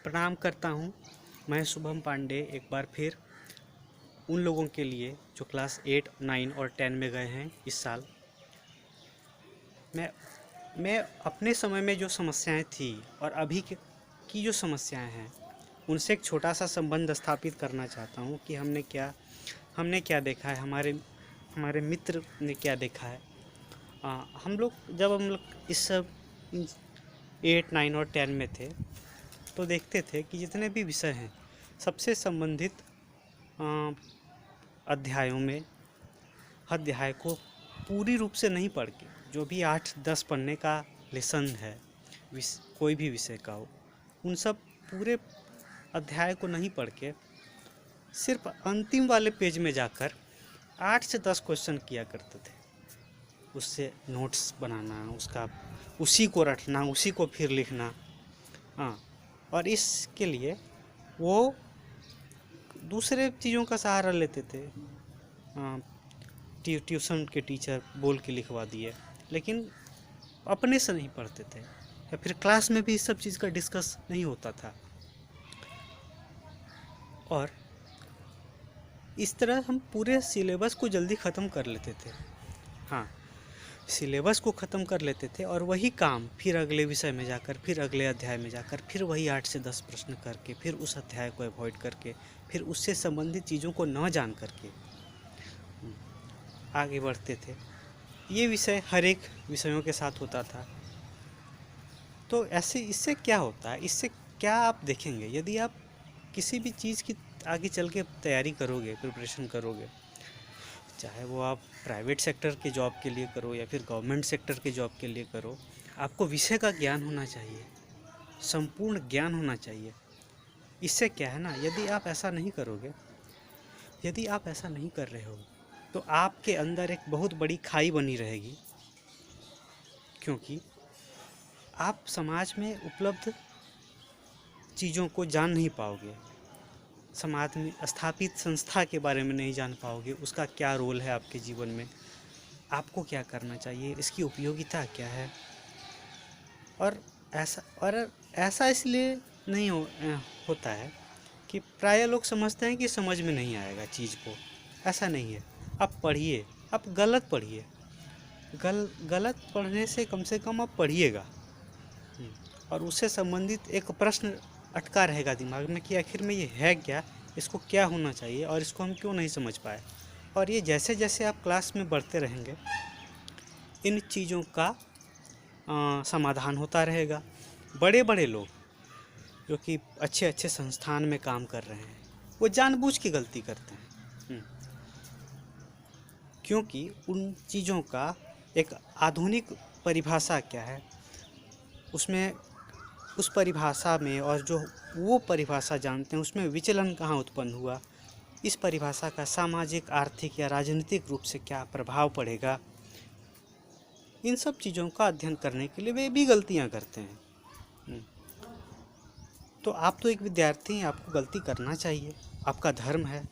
प्रणाम करता हूँ। मैं शुभम पांडे एक बार फिर उन लोगों के लिए जो क्लास 8, 9 और 10 में गए हैं इस साल। मैं अपने समय में जो समस्याएं थी और अभी की जो समस्याएं हैं उनसे एक छोटा सा संबंध स्थापित करना चाहता हूँ कि हमने क्या देखा है, हमारे मित्र ने क्या देखा है। हम लोग इस सब 8, 9 और 10 में थे तो देखते थे कि जितने भी विषय हैं सबसे संबंधित अध्यायों में अध्याय को पूरी रूप से नहीं पढ़ के, जो भी 8-10 पढ़ने का लेसन है कोई भी विषय का हो, उन सब पूरे अध्याय को नहीं पढ़ के सिर्फ अंतिम वाले पेज में जाकर 8 से 10 क्वेश्चन किया करते थे। उससे नोट्स बनाना, उसी को रटना, उसी को फिर लिखना। और इसके लिए वो दूसरे चीज़ों का सहारा लेते थे। ट्यूशन के टीचर बोल के लिखवा दिए, लेकिन अपने से नहीं पढ़ते थे, या फिर क्लास में भी इस सब चीज़ का डिस्कस नहीं होता था। और इस तरह हम पूरे सिलेबस को जल्दी ख़त्म कर लेते थे। सिलेबस को ख़त्म कर लेते थे और वही काम फिर अगले विषय में जाकर, फिर अगले अध्याय में जाकर, फिर वही 8 से 10 प्रश्न करके, फिर उस अध्याय को अवॉइड करके, फिर उससे संबंधित चीज़ों को न जान करके आगे बढ़ते थे। ये विषय हर एक विषयों के साथ होता था। तो इससे क्या होता है, इससे क्या आप देखेंगे, यदि आप किसी भी चीज़ की आगे चल के तैयारी करोगे, प्रिपरेशन करोगे, चाहे वो आप प्राइवेट सेक्टर के जॉब के लिए करो या फिर गवर्नमेंट सेक्टर के जॉब के लिए करो, आपको विषय का ज्ञान होना चाहिए, संपूर्ण ज्ञान होना चाहिए। इससे क्या है ना, यदि आप ऐसा नहीं करोगे, यदि आप ऐसा नहीं कर रहे हो तो आपके अंदर एक बहुत बड़ी खाई बनी रहेगी, क्योंकि आप समाज में उपलब्ध चीज़ों को जान नहीं पाओगे, समाज में स्थापित संस्था के बारे में नहीं जान पाओगे, उसका क्या रोल है आपके जीवन में, आपको क्या करना चाहिए, इसकी उपयोगिता क्या है। और ऐसा इसलिए नहीं होता है कि प्राय लोग समझते हैं कि समझ में नहीं आएगा चीज़ को। ऐसा नहीं है, आप पढ़िए, आप गलत पढ़िए, गलत पढ़ने से कम आप पढ़िएगा, और उससे संबंधित एक प्रश्न अटका रहेगा दिमाग में कि आखिर में ये है क्या, इसको क्या होना चाहिए और इसको हम क्यों नहीं समझ पाए। और ये जैसे जैसे आप क्लास में बढ़ते रहेंगे इन चीज़ों का समाधान होता रहेगा। बड़े बड़े लोग जो कि अच्छे अच्छे संस्थान में काम कर रहे हैं, वो जानबूझ के गलती करते हैं, क्योंकि उन चीज़ों का एक आधुनिक परिभाषा क्या है, उसमें उस परिभाषा में, और जो वो परिभाषा जानते हैं उसमें विचलन कहाँ उत्पन्न हुआ, इस परिभाषा का सामाजिक, आर्थिक या राजनीतिक रूप से क्या प्रभाव पड़ेगा, इन सब चीज़ों का अध्ययन करने के लिए वे भी गलतियाँ करते हैं। तो आप तो एक विद्यार्थी हैं, आपको गलती करना चाहिए, आपका धर्म है,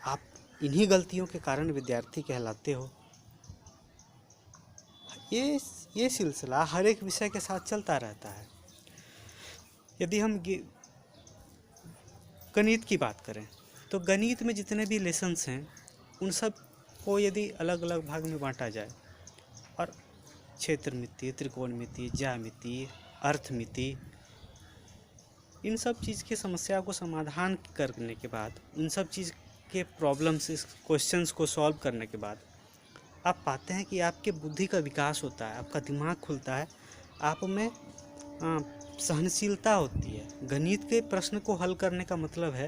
आप इन्हीं गलतियों के कारण विद्यार्थी कहलाते हो। ये सिलसिला हर एक विषय के साथ चलता रहता है। यदि हम गणित की बात करें तो गणित में जितने भी लेसन्स हैं उन सब को यदि अलग अलग भाग में बांटा जाए, और क्षेत्रमिति, त्रिकोणमिति, ज्यामिति, अर्थमिति, इन सब चीज़ की समस्या को समाधान करने के बाद, उन सब चीज़ के प्रॉब्लम्स, क्वेश्चंस को सॉल्व करने के बाद आप पाते हैं कि आपके बुद्धि का विकास होता है, आपका दिमाग खुलता है, आप में सहनशीलता होती है। गणित के प्रश्न को हल करने का मतलब है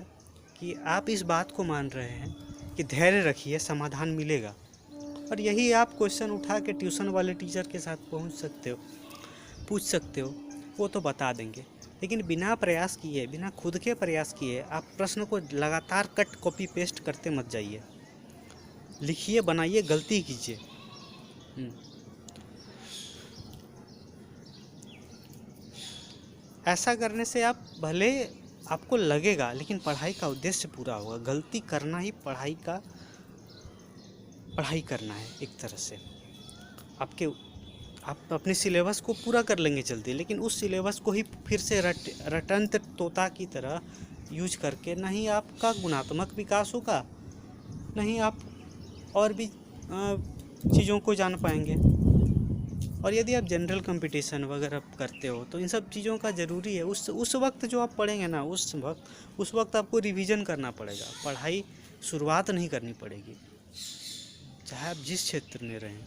कि आप इस बात को मान रहे हैं कि धैर्य रखिए, समाधान मिलेगा। और यही आप क्वेश्चन उठा के ट्यूशन वाले टीचर के साथ पूछ सकते हो, वो तो बता देंगे, लेकिन बिना प्रयास किए, बिना खुद के प्रयास किए आप प्रश्न को लगातार कट कॉपी पेस्ट करते मत जाइए। लिखिए, बनाइए, गलती कीजिए। ऐसा करने से आप भले आपको लगेगा, लेकिन पढ़ाई का उद्देश्य पूरा होगा। गलती करना ही पढ़ाई करना है एक तरह से। आप अपने सिलेबस को पूरा कर लेंगे जल्दी, लेकिन उस सिलेबस को ही फिर से रटंत तोता की तरह यूज करके ना ही आपका गुणात्मक विकास होगा, ना ही आप और भी चीज़ों को जान पाएंगे। और यदि आप जनरल कंपटीशन वगैरह करते हो तो इन सब चीज़ों का ज़रूरी है। उस वक्त जो आप पढ़ेंगे ना, उस वक्त आपको रिवीजन करना पड़ेगा, पढ़ाई शुरुआत नहीं करनी पड़ेगी। चाहे आप जिस क्षेत्र में रहें,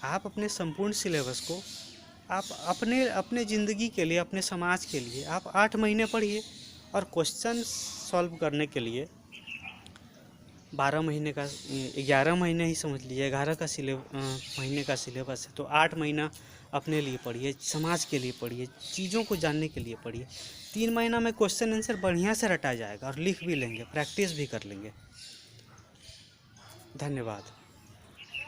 आप अपने संपूर्ण सिलेबस को आप अपने ज़िंदगी के लिए, अपने समाज के लिए आप 8 महीने पढ़िए, और क्वेश्चन सॉल्व करने के लिए 12 महीने का 11 महीने ही समझ लीजिए, 11 का महीने का सिलेबस है, तो 8 महीना अपने लिए पढ़िए, समाज के लिए पढ़िए, चीज़ों को जानने के लिए पढ़िए। 3 महीना में क्वेश्चन आंसर बढ़िया से रटा जाएगा और लिख भी लेंगे, प्रैक्टिस भी कर लेंगे। धन्यवाद।